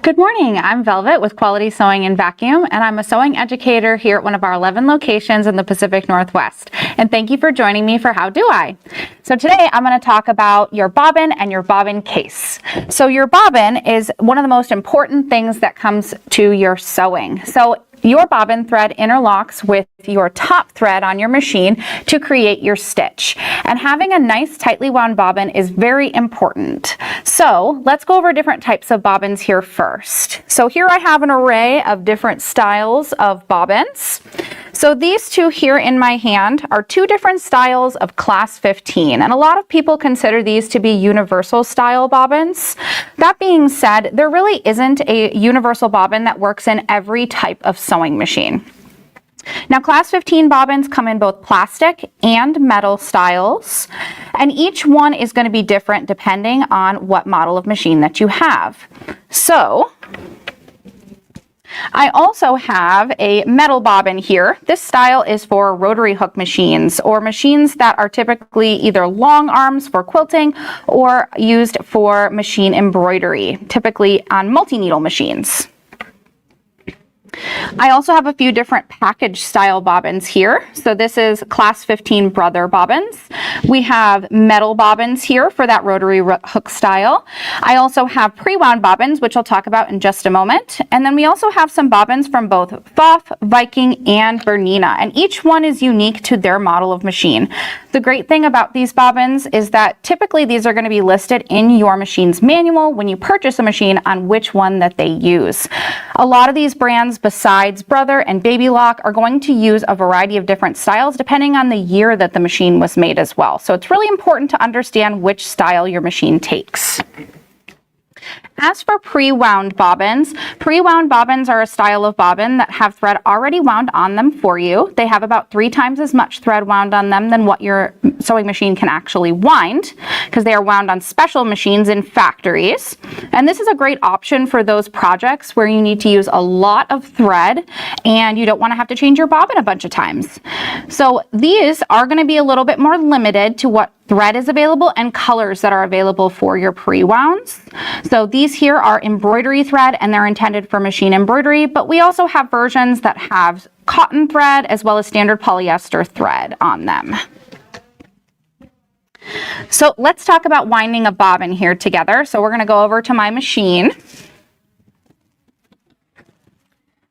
Good morning, I'm Velvet with Quality Sewing and Vacuum, and I'm a sewing educator here at one of our 11 locations in the Pacific Northwest. And thank you for joining me for How Do I? So today I'm going to talk about your bobbin and your bobbin case. So your bobbin is one of the most important things that comes to your sewing. So your bobbin thread interlocks with your top thread on your machine to create your stitch. And having a nice tightly wound bobbin is very important. So let's go over different types of bobbins here first. So here I have an array of different styles of bobbins. So these two here in my hand are two different styles of class 15, and a lot of people consider these to be universal style bobbins. That being said, there really isn't a universal bobbin that works in every type of sewing machine. Now, class 15 bobbins come in both plastic and metal styles, and each one is going to be different depending on what model of machine that you have. So I also have a metal bobbin here. This style is for rotary hook machines or machines that are typically either long arms for quilting or used for machine embroidery, typically on multi-needle machines. I also have a few different package style bobbins here. So this is class 15 brother bobbins. We have metal bobbins here for that rotary hook style. I also have pre-wound bobbins, which I'll talk about in just a moment. And then we also have some bobbins from both Pfaff, Viking, and Bernina, and each one is unique to their model of machine. The great thing about these bobbins is that typically these are going to be listed in your machine's manual when you purchase a machine on which one that they use. A lot of these brands besides Brother and Baby Lock are going to use a variety of different styles depending on the year that the machine was made as well. So it's really important to understand which style your machine takes. As for pre-wound bobbins are a style of bobbin that have thread already wound on them for you. They have about 3 times as much thread wound on them than what your sewing machine can actually wind, because they are wound on special machines in factories. And this is a great option for those projects where you need to use a lot of thread and you don't want to have to change your bobbin a bunch of times. So these are going to be a little bit more limited to what thread is available and colors that are available for your pre-wounds. So these here are embroidery thread and they're intended for machine embroidery, but we also have versions that have cotton thread as well as standard polyester thread on them. So let's talk about winding a bobbin here together. So we're going to go over to my machine.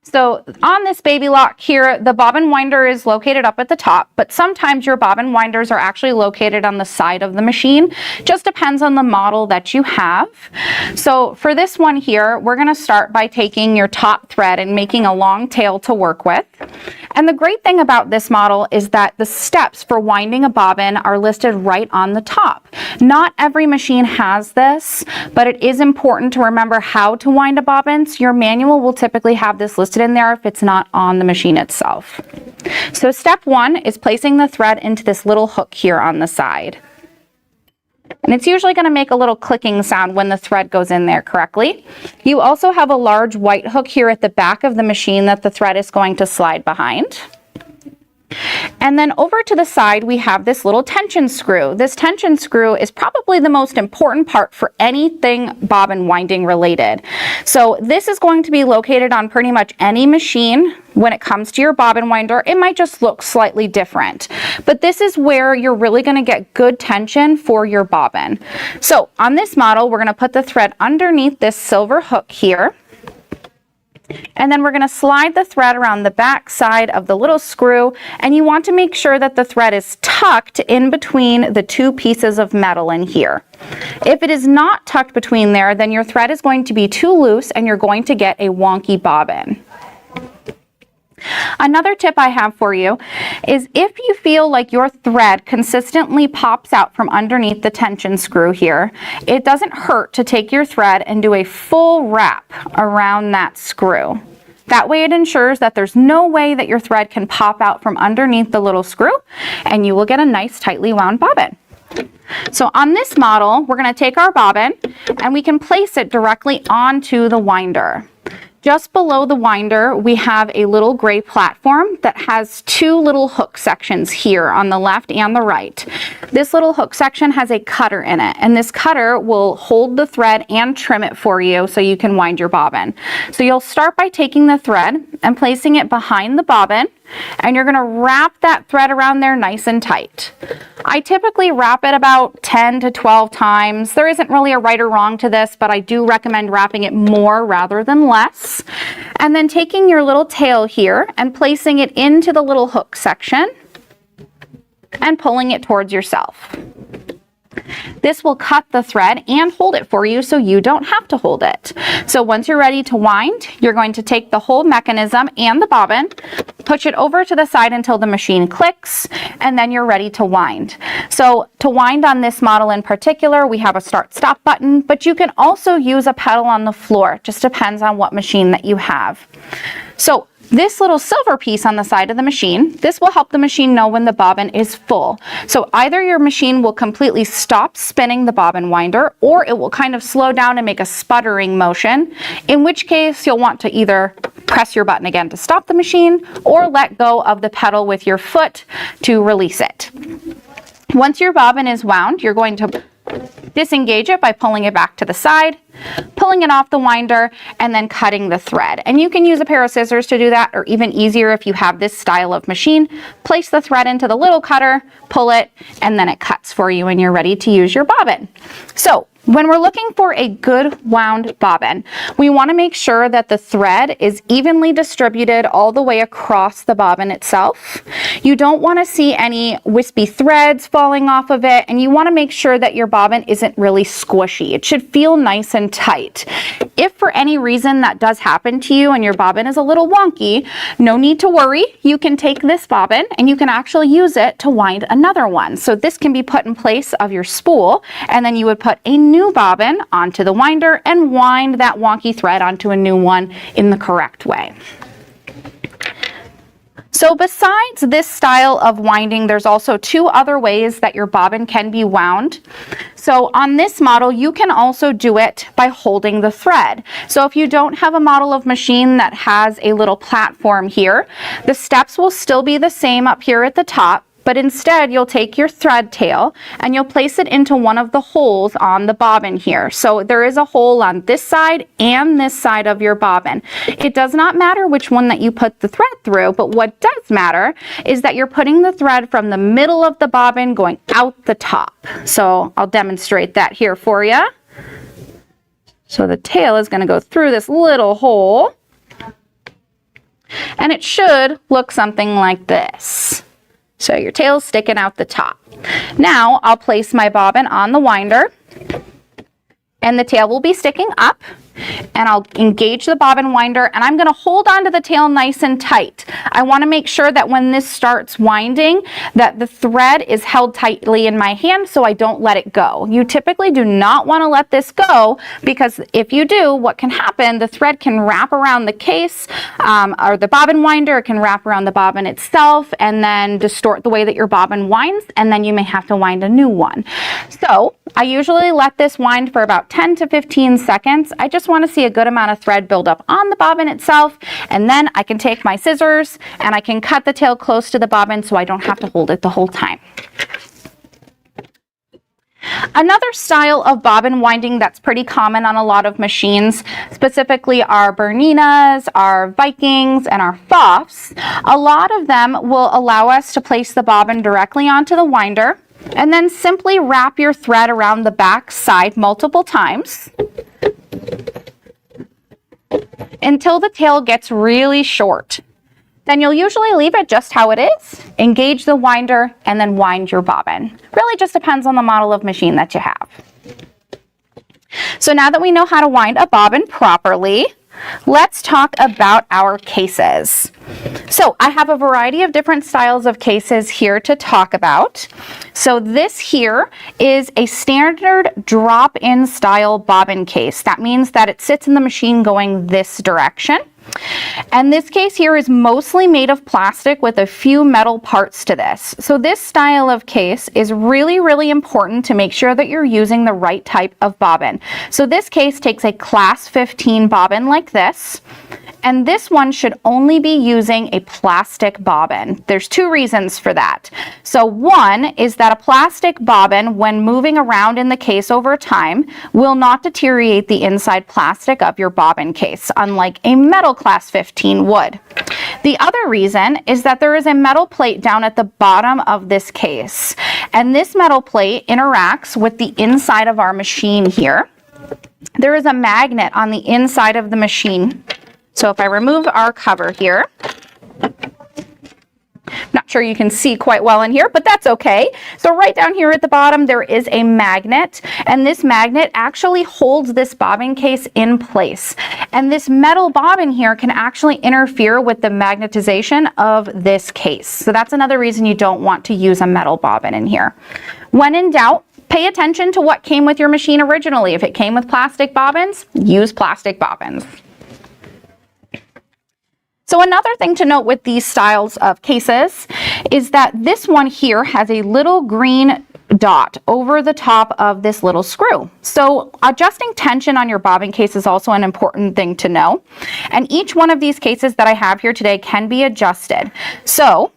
So on this Baby Lock here, the bobbin winder is located up at the top, but sometimes your bobbin winders are actually located on the side of the machine. Just depends on the model that you have. So for this one here, we're going to start by taking your top thread and making a long tail to work with. And the great thing about this model is that the steps for winding a bobbin are listed right on the top. Not every machine has this, but it is important to remember how to wind a bobbin. So your manual will typically have this listed in there if it's not on the machine itself. So step 1 is placing the thread into this little hook here on the side. And it's usually going to make a little clicking sound when the thread goes in there correctly. You also have a large white hook here at the back of the machine that the thread is going to slide behind. And then over to the side, we have this little tension screw. This tension screw is probably the most important part for anything bobbin winding related. So this is going to be located on pretty much any machine. When it comes to your bobbin winder, it might just look slightly different, but this is where you're really going to get good tension for your bobbin. So on this model, we're going to put the thread underneath this silver hook here. And then we're going to slide the thread around the back side of the little screw, and you want to make sure that the thread is tucked in between the 2 pieces of metal in here. If it is not tucked between there, then your thread is going to be too loose and you're going to get a wonky bobbin. Another tip I have for you is if you feel like your thread consistently pops out from underneath the tension screw here, it doesn't hurt to take your thread and do a full wrap around that screw. That way it ensures that there's no way that your thread can pop out from underneath the little screw, and you will get a nice tightly wound bobbin. So on this model, we're going to take our bobbin and we can place it directly onto the winder. Just below the winder, we have a little gray platform that has two little hook sections here on the left and the right. This little hook section has a cutter in it, and this cutter will hold the thread and trim it for you so you can wind your bobbin. So you'll start by taking the thread and placing it behind the bobbin, and you're going to wrap that thread around there nice and tight. I typically wrap it about 10 to 12 times. There isn't really a right or wrong to this, but I do recommend wrapping it more rather than less. And then taking your little tail here and placing it into the little hook section and pulling it towards yourself. This will cut the thread and hold it for you so you don't have to hold it. So once you're ready to wind, you're going to take the whole mechanism and the bobbin, push it over to the side until the machine clicks, and then you're ready to wind. So to wind on this model in particular, we have a start-stop button, but you can also use a pedal on the floor. It just depends on what machine that you have. So this little silver piece on the side of the machine, this will help the machine know when the bobbin is full. So either your machine will completely stop spinning the bobbin winder, or it will kind of slow down and make a sputtering motion, in which case you'll want to either press your button again to stop the machine or let go of the pedal with your foot to release it. Once your bobbin is wound, you're going to disengage it by pulling it back to the side, pulling it off the winder, and then cutting the thread. And you can use a pair of scissors to do that, or even easier if you have this style of machine, place the thread into the little cutter, pull it, and then it cuts for you and you're ready to use your bobbin. So when we're looking for a good wound bobbin, we want to make sure that the thread is evenly distributed all the way across the bobbin itself. You don't want to see any wispy threads falling off of it, and you want to make sure that your bobbin isn't really squishy. It should feel nice and tight. If for any reason that does happen to you and your bobbin is a little wonky, no need to worry. You can take this bobbin and you can actually use it to wind another one. So this can be put in place of your spool, and then you would put a new bobbin onto the winder and wind that wonky thread onto a new one in the correct way. So besides this style of winding, there's also two other ways that your bobbin can be wound. So on this model, you can also do it by holding the thread. So if you don't have a model of machine that has a little platform here, the steps will still be the same up here at the top, but instead you'll take your thread tail and you'll place it into one of the holes on the bobbin here. So there is a hole on this side and this side of your bobbin. It does not matter which one that you put the thread through, but what does matter is that you're putting the thread from the middle of the bobbin going out the top. So I'll demonstrate that here for you. So the tail is going to go through this little hole, and it should look something like this. So your tail's sticking out the top. Now I'll place my bobbin on the winder, and the tail will be sticking up, and I'll engage the bobbin winder, and I'm going to hold on to the tail nice and tight. I want to make sure that when this starts winding, that the thread is held tightly in my hand so I don't let it go. You typically do not want to let this go, because if you do, what can happen, the thread can wrap around the case or the bobbin winder. It can wrap around the bobbin itself and then distort the way that your bobbin winds, and then you may have to wind a new one. So I usually let this wind for about 10 to 15 seconds. I just want to see a good amount of thread build up on the bobbin itself, and then I can take my scissors and I can cut the tail close to the bobbin so I don't have to hold it the whole time. Another style of bobbin winding that's pretty common on a lot of machines, specifically our Berninas, our Vikings, and our Foffs, a lot of them will allow us to place the bobbin directly onto the winder and then simply wrap your thread around the back side multiple times until the tail gets really short. Then you'll usually leave it just how it is, engage the winder, and then wind your bobbin. Really just depends on the model of machine that you have. So now that we know how to wind a bobbin properly, let's talk about our cases. So I have a variety of different styles of cases here to talk about. So this here is a standard drop-in style bobbin case. That means that it sits in the machine going this direction. And this case here is mostly made of plastic with a few metal parts to this. So this style of case is really, really important to make sure that you're using the right type of bobbin. So this case takes a class 15 bobbin like this. and this one should only be using a plastic bobbin. There's two reasons for that. So one is that a plastic bobbin, when moving around in the case over time, will not deteriorate the inside plastic of your bobbin case, unlike a metal class 15 would. The other reason is that there is a metal plate down at the bottom of this case, and this metal plate interacts with the inside of our machine here. There is a magnet on the inside of the machine. So if I remove our cover here, not sure you can see quite well in here, but that's okay. So right down here at the bottom, there is a magnet, and this magnet actually holds this bobbin case in place. And this metal bobbin here can actually interfere with the magnetization of this case. So that's another reason you don't want to use a metal bobbin in here. When in doubt, pay attention to what came with your machine originally. If it came with plastic bobbins, use plastic bobbins. So another thing to note with these styles of cases is that this one here has a little green dot over the top of this little screw. So adjusting tension on your bobbin case is also an important thing to know. And each one of these cases that I have here today can be adjusted. So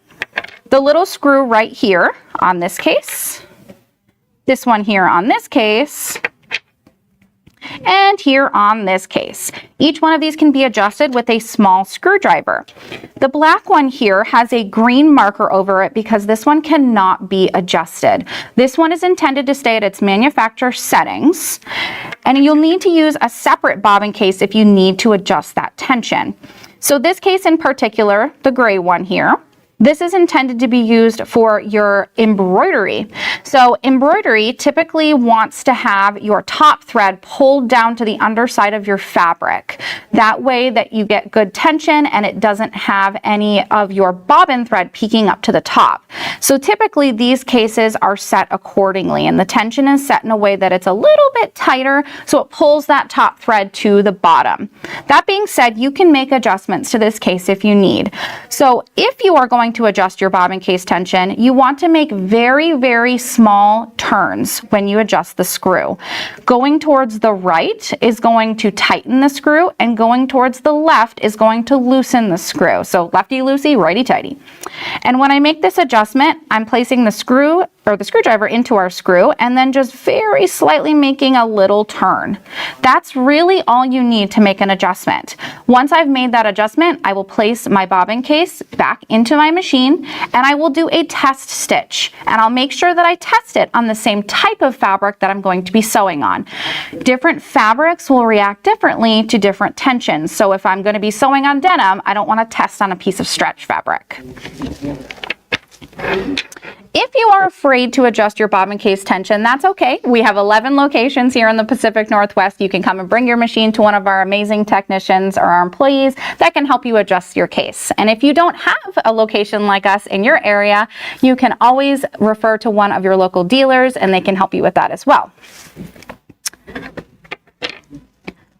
the little screw right here on this case, this one here on this case, and here on this case. Each one of these can be adjusted with a small screwdriver. The black one here has a green marker over it because this one cannot be adjusted. This one is intended to stay at its manufacturer settings, and you'll need to use a separate bobbin case if you need to adjust that tension. So this case in particular, the gray one here, this is intended to be used for your embroidery. So embroidery typically wants to have your top thread pulled down to the underside of your fabric. That way that you get good tension and it doesn't have any of your bobbin thread peeking up to the top. So typically these cases are set accordingly, and the tension is set in a way that it's a little bit tighter so it pulls that top thread to the bottom. That being said, you can make adjustments to this case if you need. So if you are going to adjust your bobbin case tension, you want to make very, very small turns when you adjust the screw. Going towards the right is going to tighten the screw, and going towards the left is going to loosen the screw. So lefty-loosey, righty-tighty. And when I make this adjustment, I'm placing the screw or the screwdriver into our screw and then just very slightly making a little turn. That's really all you need to make an adjustment. Once I've made that adjustment, I will place my bobbin case back into my machine and I will do a test stitch, and I'll make sure that I test it on the same type of fabric that I'm going to be sewing on. Different fabrics will react differently to different tensions. So if I'm going to be sewing on denim, I don't want to test on a piece of stretch fabric. If you are afraid to adjust your bobbin case tension, that's okay. We have 11 locations here in the Pacific Northwest. You can come and bring your machine to one of our amazing technicians or our employees that can help you adjust your case. And if you don't have a location like us in your area, you can always refer to one of your local dealers and they can help you with that as well.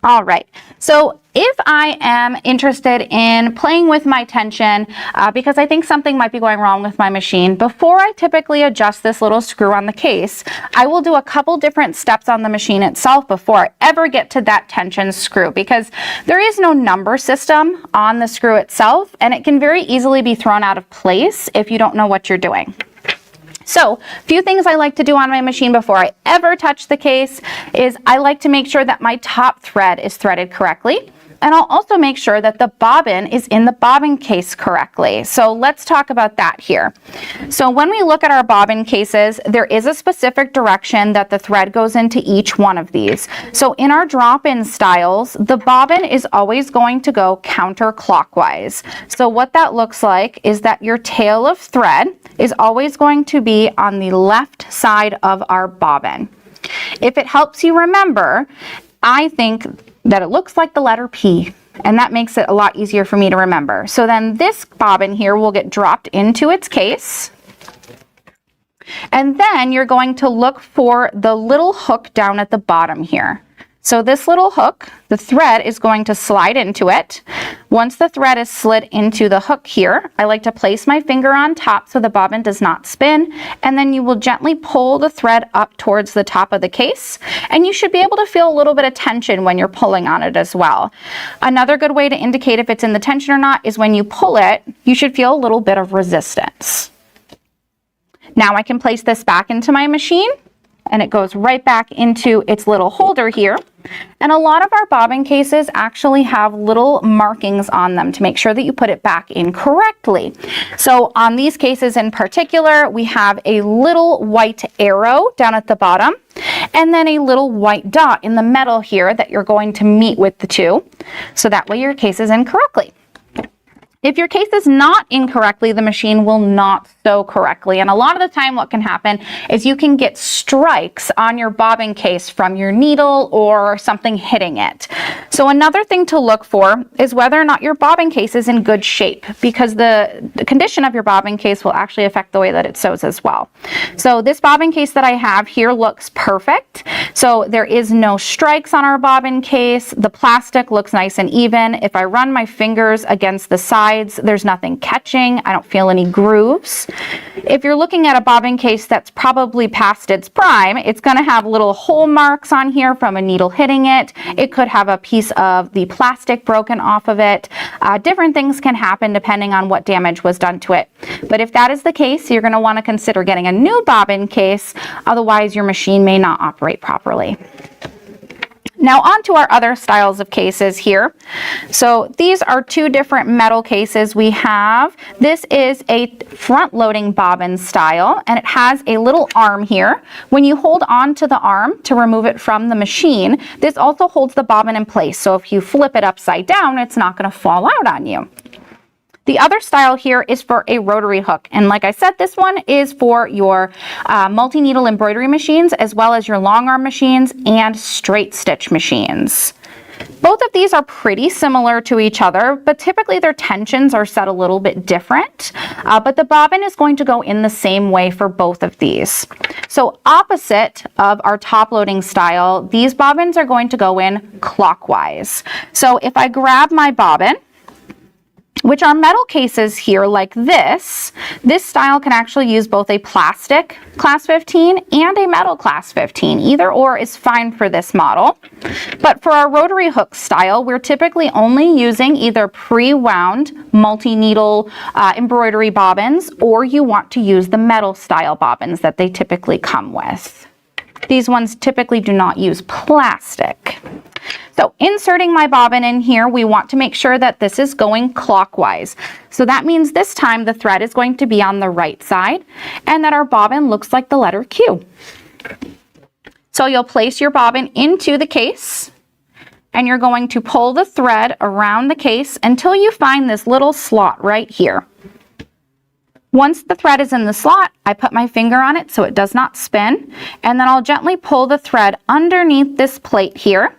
All right, so if I am interested in playing with my tension because I think something might be going wrong with my machine, before I typically adjust this little screw on the case, I will do a couple different steps on the machine itself before I ever get to that tension screw, because there is no number system on the screw itself and it can very easily be thrown out of place if you don't know what you're doing. So a few things I like to do on my machine before I ever touch the case is I like to make sure that my top thread is threaded correctly. And I'll also make sure that the bobbin is in the bobbin case correctly. So let's talk about that here. So when we look at our bobbin cases, there is a specific direction that the thread goes into each one of these. So in our drop-in styles, the bobbin is always going to go counterclockwise. So what that looks like is that your tail of thread is always going to be on the left side of our bobbin. If it helps you remember, I think that it looks like the letter P, and that makes it a lot easier for me to remember. So then this bobbin here will get dropped into its case, and then you're going to look for the little hook down at the bottom here. So this little hook, the thread is going to slide into it. Once the thread is slid into the hook here, I like to place my finger on top so the bobbin does not spin, and then you will gently pull the thread up towards the top of the case, and you should be able to feel a little bit of tension when you're pulling on it as well. Another good way to indicate if it's in the tension or not is when you pull it, you should feel a little bit of resistance. Now I can place this back into my machine, and it goes right back into its little holder here. And a lot of our bobbin cases actually have little markings on them to make sure that you put it back in correctly. So on these cases in particular, we have a little white arrow down at the bottom, and then a little white dot in the metal here that you're going to meet with the two. So that way your case is in correctly. If your case is not in correctly, the machine will not sew correctly. And a lot of the time what can happen is you can get strikes on your bobbin case from your needle or something hitting it. So another thing to look for is whether or not your bobbin case is in good shape, because the condition of your bobbin case will actually affect the way that it sews as well. So this bobbin case that I have here looks perfect. So there is no strikes on our bobbin case. The plastic looks nice and even. If I run my fingers against the side, there's nothing catching. I don't feel any grooves. If you're looking at a bobbin case that's probably past its prime, it's going to have little hole marks on here from a needle hitting it. It could have a piece of the plastic broken off of it. Different things can happen depending on what damage was done to it. But if that is the case, you're going to want to consider getting a new bobbin case. Otherwise, your machine may not operate properly. Now on to our other styles of cases here. So these are two different metal cases we have. This is a front loading bobbin style, and it has a little arm here. When you hold on to the arm to remove it from the machine, this also holds the bobbin in place. So if you flip it upside down, it's not going to fall out on you. The other style here is for a rotary hook, and like I said, this one is for your multi-needle embroidery machines, as well as your long arm machines and straight stitch machines. Both of these are pretty similar to each other, but typically their tensions are set a little bit different, but the bobbin is going to go in the same way for both of these. So opposite of our top loading style, these bobbins are going to go in clockwise. So if I grab my bobbin, which are metal cases here like this style can actually use both a plastic class 15 and a metal class 15. Either or is fine for this model. But for our rotary hook style, we're typically only using either pre-wound multi-needle embroidery bobbins, or you want to use the metal style bobbins that they typically come with. These ones typically do not use plastic. So inserting my bobbin in here, we want to make sure that this is going clockwise. So that means this time the thread is going to be on the right side and that our bobbin looks like the letter Q. So you'll place your bobbin into the case and you're going to pull the thread around the case until you find this little slot right here. Once the thread is in the slot, I put my finger on it so it does not spin, and then I'll gently pull the thread underneath this plate here,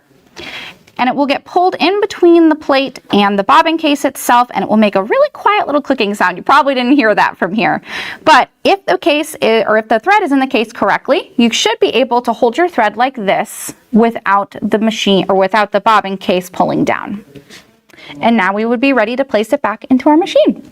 and it will get pulled in between the plate and the bobbin case itself, and it will make a really quiet little clicking sound. You probably didn't hear that from here. But if the case is, or if the thread is in the case correctly, you should be able to hold your thread like this without the machine or without the bobbin case pulling down. And now we would be ready to place it back into our machine.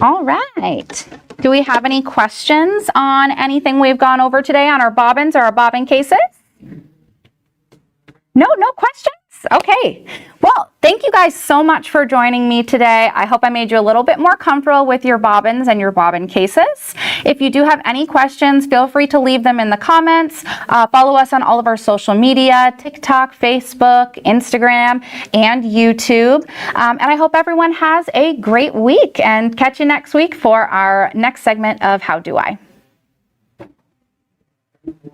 All right. Do we have any questions on anything we've gone over today on our bobbins or our bobbin cases? No questions? Okay. Well, thank you guys so much for joining me today. I hope I made you a little bit more comfortable with your bobbins and your bobbin cases. If you do have any questions, feel free to leave them in the comments. Follow us on all of our social media, TikTok, Facebook, Instagram, and YouTube. And I hope everyone has a great week, and catch you next week for our next segment of How Do I?